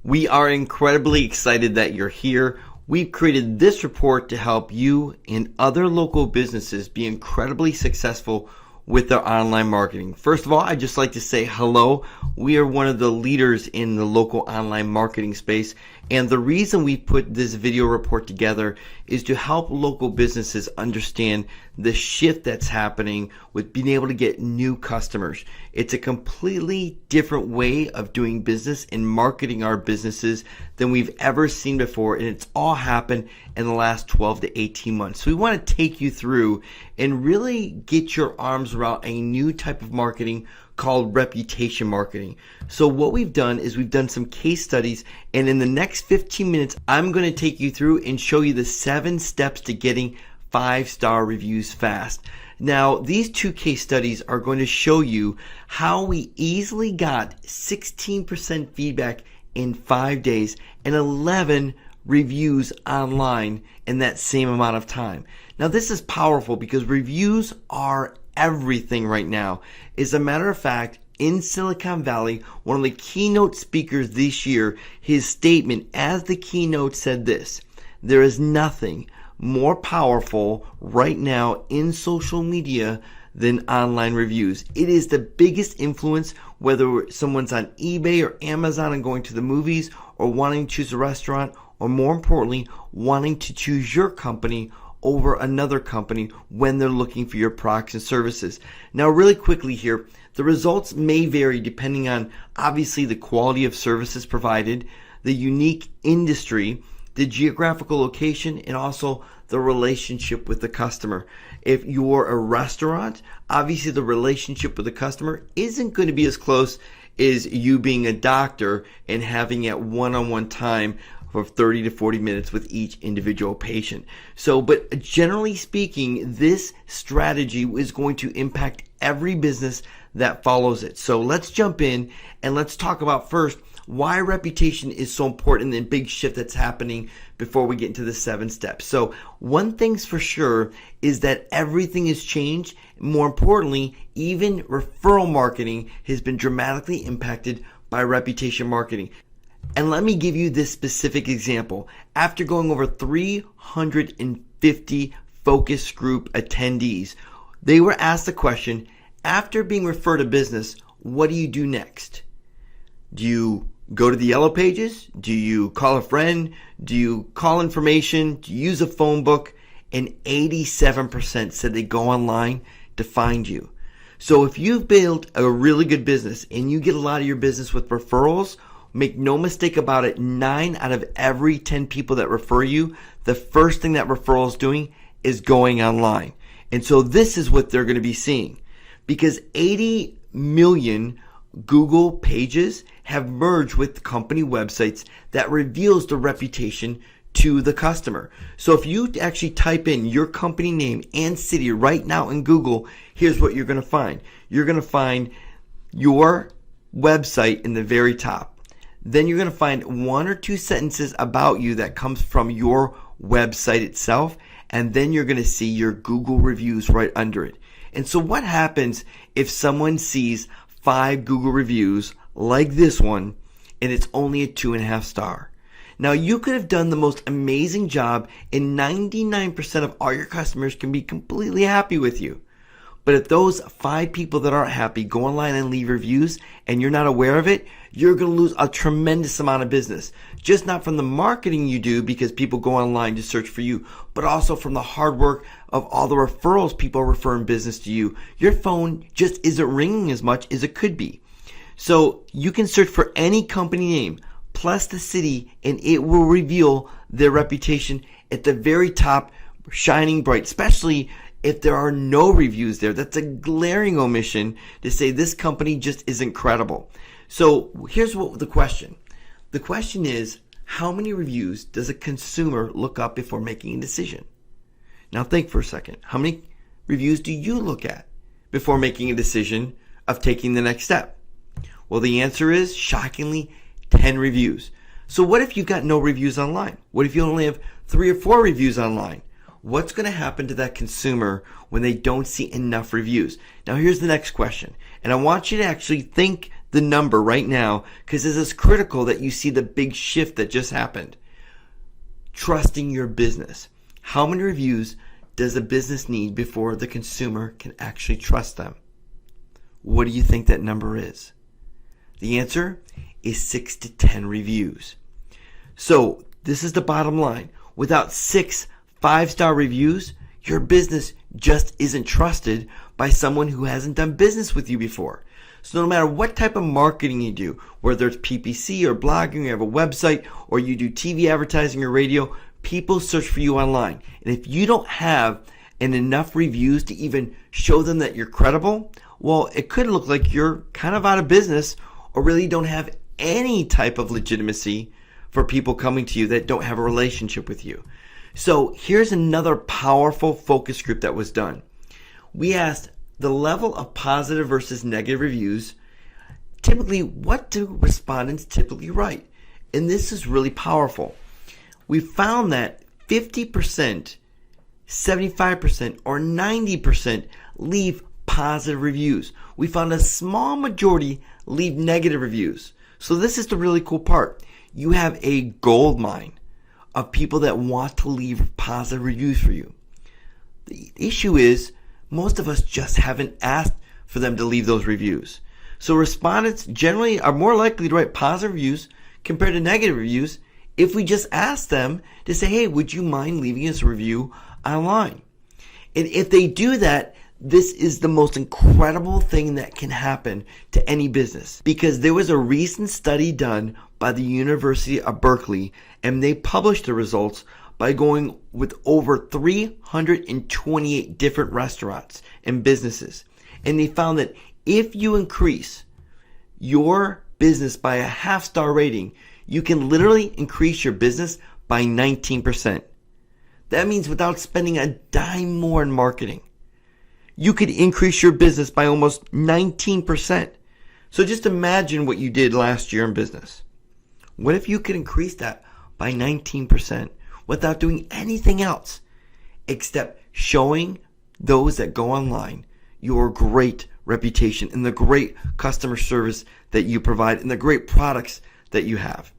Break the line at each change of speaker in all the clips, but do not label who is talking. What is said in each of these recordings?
We are incredibly excited that you're here. We've created this report to help you and other local businesses be incredibly successful with their online marketing. First of all, I'd just like to say hello. We are one of the leaders in the local online marketing space, and the reason we put this video report together is to help local businesses understand the shift that's happening with being able to get new customers. It's a completely different way of doing business and marketing our businesses than we've ever seen before, and it's all happened in the last 12 to 18 months. So we want to take you through and really get your arms around a new type of marketing called reputation marketing. So what we've done is we've done some case studies, and in the next 15 minutes, I'm going to take you through and show you the 7 steps to getting 5-star reviews fast. Now, these 2 case studies are going to show you how we easily got 16% feedback in 5 days and 11 reviews online in that same amount of time. Now, this is powerful because reviews are everything right now. As a matter of fact, in Silicon Valley, one of the keynote speakers this year, his statement as the keynote said this: there is nothing more powerful right now in social media than online reviews. It is the biggest influence, whether someone's on eBay or Amazon and going to the movies, or wanting to choose a restaurant, or more importantly, wanting to choose your company over another company when they're looking for your products and services. Now, really quickly here, the results may vary depending on obviously the quality of services provided, the unique industry, the geographical location, and also the relationship with the customer. If you're a restaurant, obviously the relationship with the customer isn't going to be as close as you being a doctor and having a one-on-one time for 30 to 40 minutes with each individual patient. So, but generally speaking, this strategy is going to impact every business that follows it. So let's jump in and let's talk about first why reputation is so important and the big shift that's happening before we get into the 7 steps. So one thing's for sure is that everything has changed. More importantly, even referral marketing has been dramatically impacted by reputation marketing. And let me give you this specific example. After going over 350 focus group attendees, they were asked the question, after being referred a business, what do you do next? Do you go to the yellow pages? Do you call a friend? Do you call information? Do you use a phone book? And 87% said they go online to find you. So if you've built a really good business and you get a lot of your business with referrals, make no mistake about it, 9 out of every 10 people that refer you, the first thing that referral is doing is going online. And so this is what they're going to be seeing, because 80 million Google pages have merged with company websites that reveals the reputation to the customer. So if you actually type in your company name and city right now in Google, here's what you're going to find. You're going to find your website in the very top. Then you're going to find 1 or 2 sentences about you that comes from your website itself, and then you're going to see your Google reviews right under it. And so what happens if someone sees 5 Google reviews like this one and it's only a 2.5 star? Now, you could have done the most amazing job and 99% of all your customers can be completely happy with you. But if those 5 people that aren't happy go online and leave reviews and you're not aware of it, you're going to lose a tremendous amount of business. Just not from the marketing you do because people go online to search for you, but also from the hard work of all the referrals people are referring business to you. Your phone just isn't ringing as much as it could be. So you can search for any company name plus the city and it will reveal their reputation at the very top, shining bright, especially if there are no reviews there. That's a glaring omission to say this company just isn't credible. So here's what the question. The question is, how many reviews does a consumer look up before making a decision? Now think for a second. How many reviews do you look at before making a decision of taking the next step? Well, the answer is, shockingly, 10 reviews. So what if you've got no reviews online? What if you only have 3 or 4 reviews online? What's going to happen to that consumer when they don't see enough reviews? Now here's the next question, and I want you to actually think the number right now because this is critical that you see the big shift that just happened. Trusting your business. How many reviews does a business need before the consumer can actually trust them? What do you think that number is? The answer is 6 to 10 reviews. So this is the bottom line. Without 6 5-star reviews, your business just isn't trusted by someone who hasn't done business with you before. So no matter what type of marketing you do, whether it's PPC or blogging, you have a website, or you do TV advertising or radio, people search for you online. And if you don't have enough reviews to even show them that you're credible, well, it could look like you're kind of out of business or really don't have any type of legitimacy for people coming to you that don't have a relationship with you. So here's another powerful focus group that was done. We asked the level of positive versus negative reviews. Typically, what do respondents typically write? And this is really powerful. We found that 50%, 75%, or 90% leave positive reviews. We found a small majority leave negative reviews. So this is the really cool part. You have a gold mine of people that want to leave positive reviews for you. The issue is most of us just haven't asked for them to leave those reviews. So respondents generally are more likely to write positive reviews compared to negative reviews if we just ask them to say, hey, would you mind leaving us a review online? And if they do that, this is the most incredible thing that can happen to any business, because there was a recent study done by the University of Berkeley, and they published the results by going with over 328 different restaurants and businesses. And they found that if you increase your business by a half-star rating, you can literally increase your business by 19%. That means without spending a dime more in marketing, you could increase your business by almost 19%. So just imagine what you did last year in business. What if you could increase that by 19% without doing anything else except showing those that go online your great reputation and the great customer service that you provide and the great products that you have?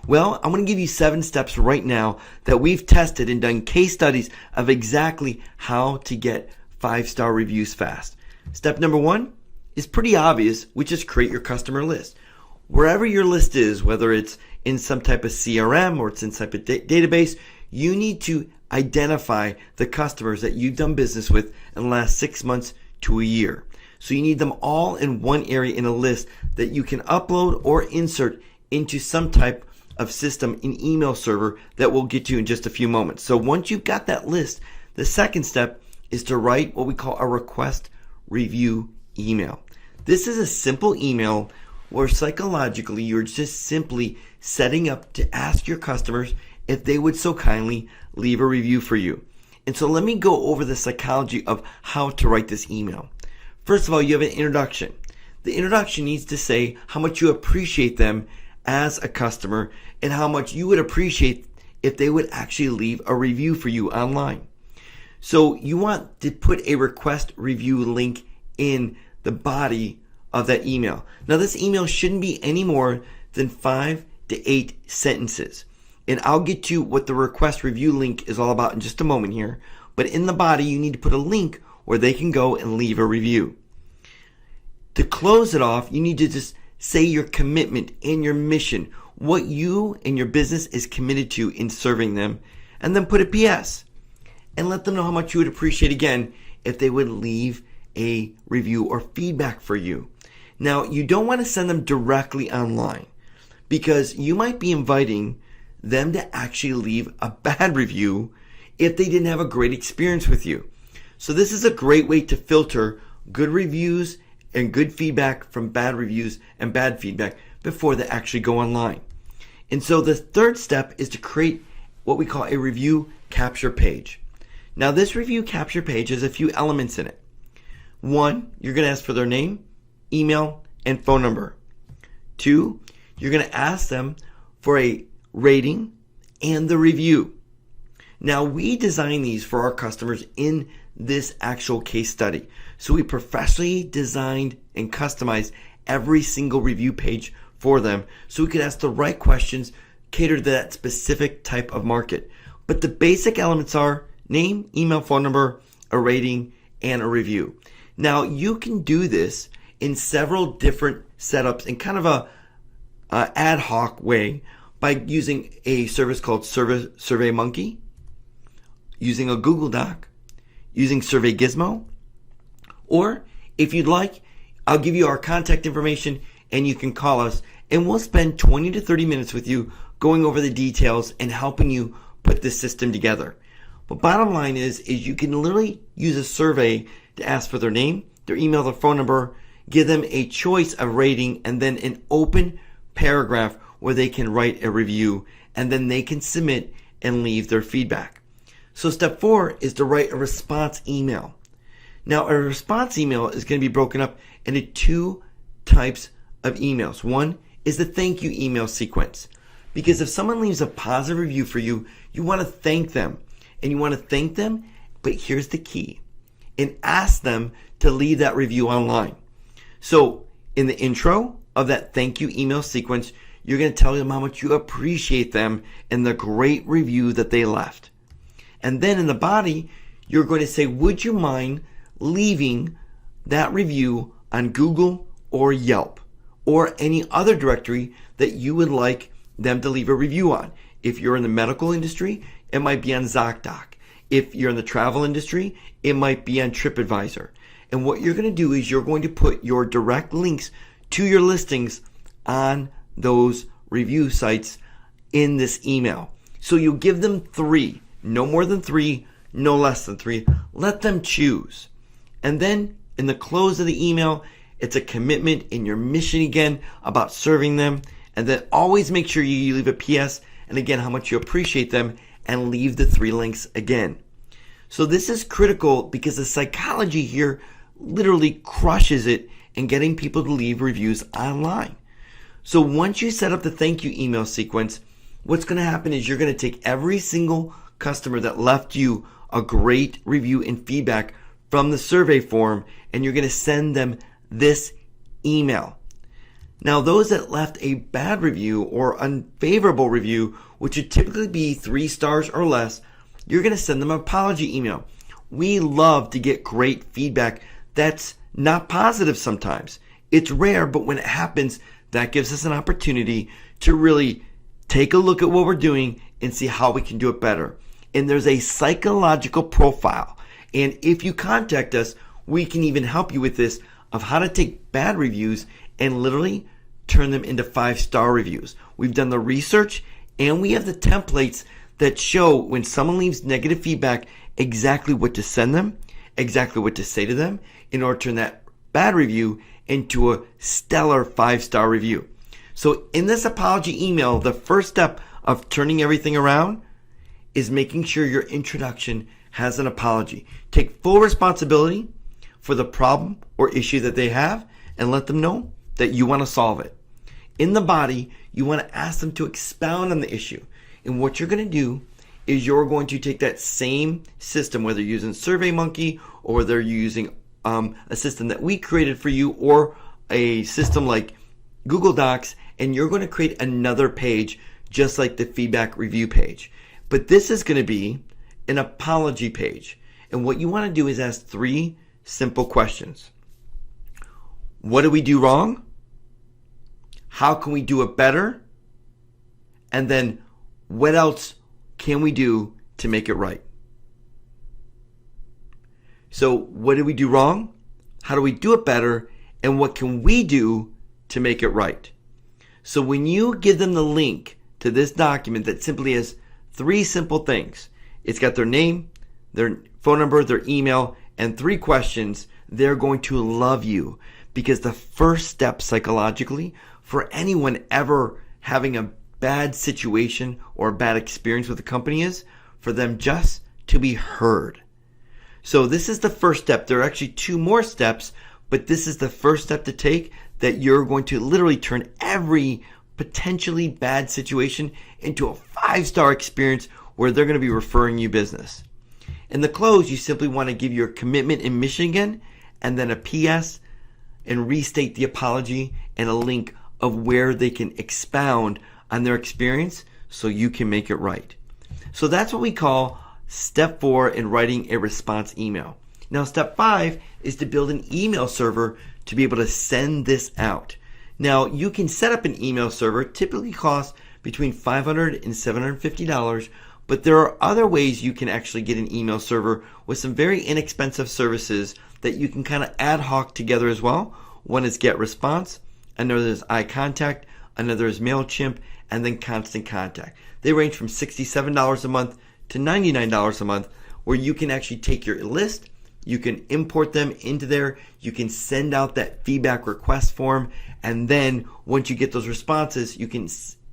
Well, I'm going to give you 7 steps right now that we've tested and done case studies of exactly how to get 5-star reviews fast. Step number 1 is pretty obvious, which is create your customer list. Wherever your list is, whether it's in some type of CRM or it's in some type of database, you need to identify the customers that you've done business with in the last 6 months to a year. So you need them all in one area in a list that you can upload or insert into some type of system in email server that we'll get to in just a few moments. So once you've got that list, the second step is to write what we call a request review email. This is a simple email where psychologically you're just simply setting up to ask your customers if they would so kindly leave a review for you. And so let me go over the psychology of how to write this email. First of all, you have an introduction. The introduction needs to say how much you appreciate them as a customer and how much you would appreciate if they would actually leave a review for you online. So you want to put a request review link in the body of that email. Now this email shouldn't be any more than 5 to 8 sentences. And I'll get to what the request review link is all about in just a moment here. But in the body, you need to put a link where they can go and leave a review. To close it off, you need to just say your commitment and your mission, what you and your business is committed to in serving them, and then put a PS. And let them know how much you would appreciate, again, if they would leave a review or feedback for you. Now, you don't want to send them directly online because you might be inviting them to actually leave a bad review if they didn't have a great experience with you. So this is a great way to filter good reviews and good feedback from bad reviews and bad feedback before they actually go online. And so the third step is to create what we call a review capture page. Now this review capture page has a few elements in it. 1, you're going to ask for their name, email, and phone number. 2, you're going to ask them for a rating and the review. Now we design these for our customers in this actual case study. So we professionally designed and customized every single review page for them so we could ask the right questions, cater to that specific type of market. But the basic elements are name, email, phone number, a rating, and a review. Now, you can do this in several different setups in kind of a ad hoc way by using a service called SurveyMonkey, using a Google Doc, using Survey Gizmo, or if you'd like, I'll give you our contact information and you can call us and we'll spend 20 to 30 minutes with you going over the details and helping you put this system together. But bottom line is you can literally use a survey to ask for their name, their email, their phone number, give them a choice of rating, and then an open paragraph where they can write a review, and then they can submit and leave their feedback. So step 4 is to write a response email. Now, a response email is going to be broken up into 2 types of emails. One is the thank you email sequence. Because if someone leaves a positive review for you, you want to thank them. And you want to thank them, but here's the key. And ask them to leave that review online. So in the intro of that thank you email sequence, you're going to tell them how much you appreciate them and the great review that they left. And then in the body, you're going to say, would you mind leaving that review on Google or Yelp or any other directory that you would like them to leave a review on? If you're in the medical industry, it might be on ZocDoc. If you're in the travel industry, it might be on TripAdvisor. And what you're going to do is you're going to put your direct links to your listings on those review sites in this email. So you give them 3, no more than 3, no less than 3. Let them choose. And then in the close of the email, it's a commitment in your mission again about serving them. And then always make sure you leave a PS and again how much you appreciate them and leave the 3 links again. So this is critical because the psychology here literally crushes it in getting people to leave reviews online. So once you set up the thank you email sequence, what's going to happen is you're going to take every single customer that left you a great review and feedback from the survey form and you're going to send them this email. Now, those that left a bad review or unfavorable review, which would typically be 3 stars or less, you're going to send them an apology email. We love to get great feedback that's not positive sometimes. It's rare, but when it happens, that gives us an opportunity to really take a look at what we're doing and see how we can do it better. And there's a psychological profile. And if you contact us, we can even help you with this of how to take bad reviews and literally turn them into 5-star reviews. We've done the research and we have the templates that show when someone leaves negative feedback exactly what to send them, exactly what to say to them in order to turn that bad review into a stellar 5-star review. So in this apology email, the first step of turning everything around is making sure your introduction has an apology. Take full responsibility for the problem or issue that they have and let them know that you want to solve it. In the body, you want to ask them to expound on the issue. And what you're going to do is you're going to take that same system, whether you're using SurveyMonkey or whether you're using a system that we created for you or a system like Google Docs, and you're going to create another page just like the feedback review page. But this is going to be an apology page. And what you want to do is ask 3 simple questions. What did we do wrong? How can we do it better? And then what else can we do to make it right? So what did we do wrong? How do we do it better? And what can we do to make it right? So when you give them the link to this document that simply has 3 simple things, it's got their name, their phone number, their email, and 3 questions, they're going to love you. Because the first step psychologically for anyone ever having a bad situation or a bad experience with a company is for them just to be heard. So this is the first step. There are actually 2 more steps, but this is the first step to take that you're going to literally turn every potentially bad situation into a 5-star experience where they're going to be referring you business. In the close, you simply want to give your commitment and mission again, and then a PS, and restate the apology and a link of where they can expound on their experience so you can make it right. So that's what we call step 4 in writing a response email. Now, step 5 is to build an email server to be able to send this out. Now, you can set up an email server, typically costs between $500 and $750, but there are other ways you can actually get an email server with some very inexpensive services that you can kind of ad hoc together as well. One is GetResponse, another is iContact, another is MailChimp, and then Constant Contact. They range from $67 a month to $99 a month, where you can actually take your list, you can import them into there, you can send out that feedback request form, and then once you get those responses, you can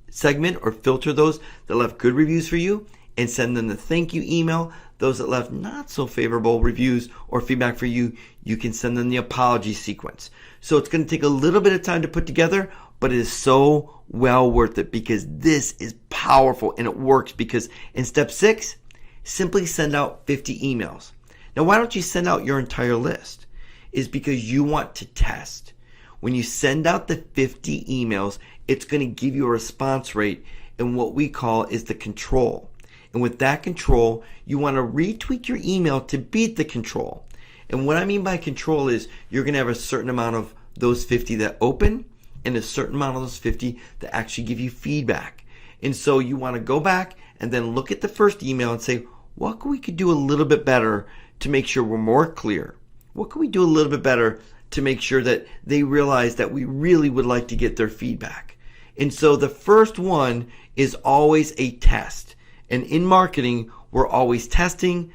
segment or filter those that left good reviews for you and send them the thank you email. Those that left not so favorable reviews or feedback for you, you can send them the apology sequence. So it's going to take a little bit of time to put together, but it is so well worth it because this is powerful and it works. Because in step 6, simply send out 50 emails. Now, why don't you send out your entire list? Is because you want to test. When you send out the 50 emails, it's going to give you a response rate in what we call is the control. And with that control, you want to retweak your email to beat the control. And what I mean by control is you're going to have a certain amount of those 50 that open and a certain amount of those 50 that actually give you feedback. And so you want to go back and then look at the first email and say, what could we could do a little bit better to make sure we're more clear? What can we do a little bit better to make sure that they realize that we really would like to get their feedback? And so the first one is always a test. And in marketing, we're always testing,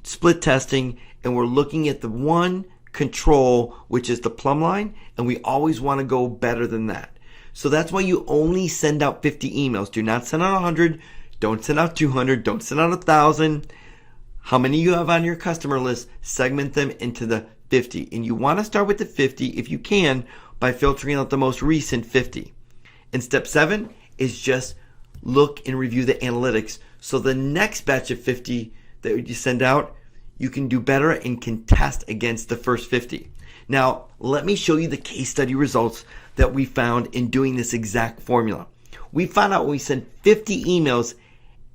split testing, and we're looking at the one control, which is the plumb line, and we always want to go better than that. So that's why you only send out 50 emails. Do not send out 100. Don't send out 200. Don't send out 1,000. How many you have on your customer list, segment them into the 50. And you want to start with the 50 if you can by filtering out the most recent 50. And step 7 is just look and review the analytics. So the next batch of 50 that you send out, you can do better and can test against the first 50. Now, let me show you the case study results that we found in doing this exact formula. We found out when we sent 50 emails,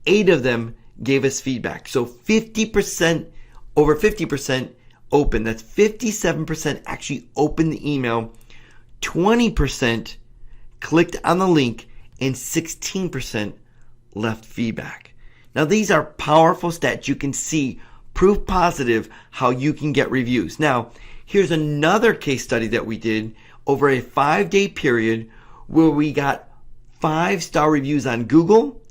8 of them gave us feedback. So 50%, over 50% open. That's 57% actually opened the email, 20% clicked on the link, and 16% left feedback. Now these are powerful stats. You can see proof positive how you can get reviews. Now here's another case study that we did over a 5-day period where we got 5-star reviews on Google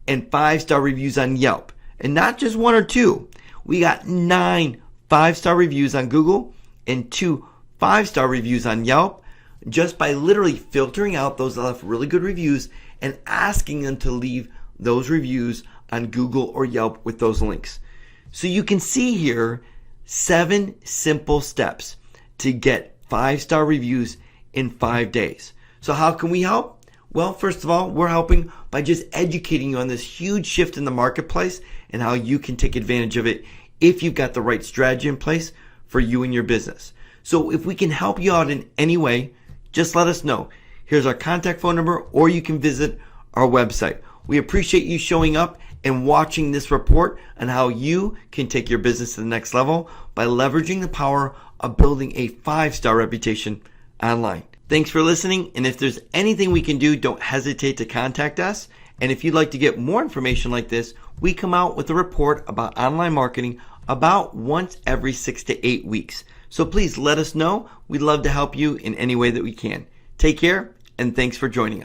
and 5-star reviews on Yelp. And not just 1 or 2. We got 9 5-star reviews on Google and 2 5-star reviews on Yelp, just by literally filtering out those that left really good reviews and asking them to leave those reviews on Google or Yelp with those links. So you can see here 7 simple steps to get 5-star reviews in 5 days. So how can we help? Well, first of all, we're helping by just educating you on this huge shift in the marketplace and how you can take advantage of it if you've got the right strategy in place for you and your business. So if we can help you out in any way, just let us know. Here's our contact phone number, or you can visit our website. We appreciate you showing up and watching this report on how you can take your business to the next level by leveraging the power of building a 5-star reputation online. Thanks for listening, and if there's anything we can do, don't hesitate to contact us. And if you'd like to get more information like this, we come out with a report about online marketing about once every 6 to 8 weeks. So please let us know. We'd love to help you in any way that we can. Take care, and thanks for joining us.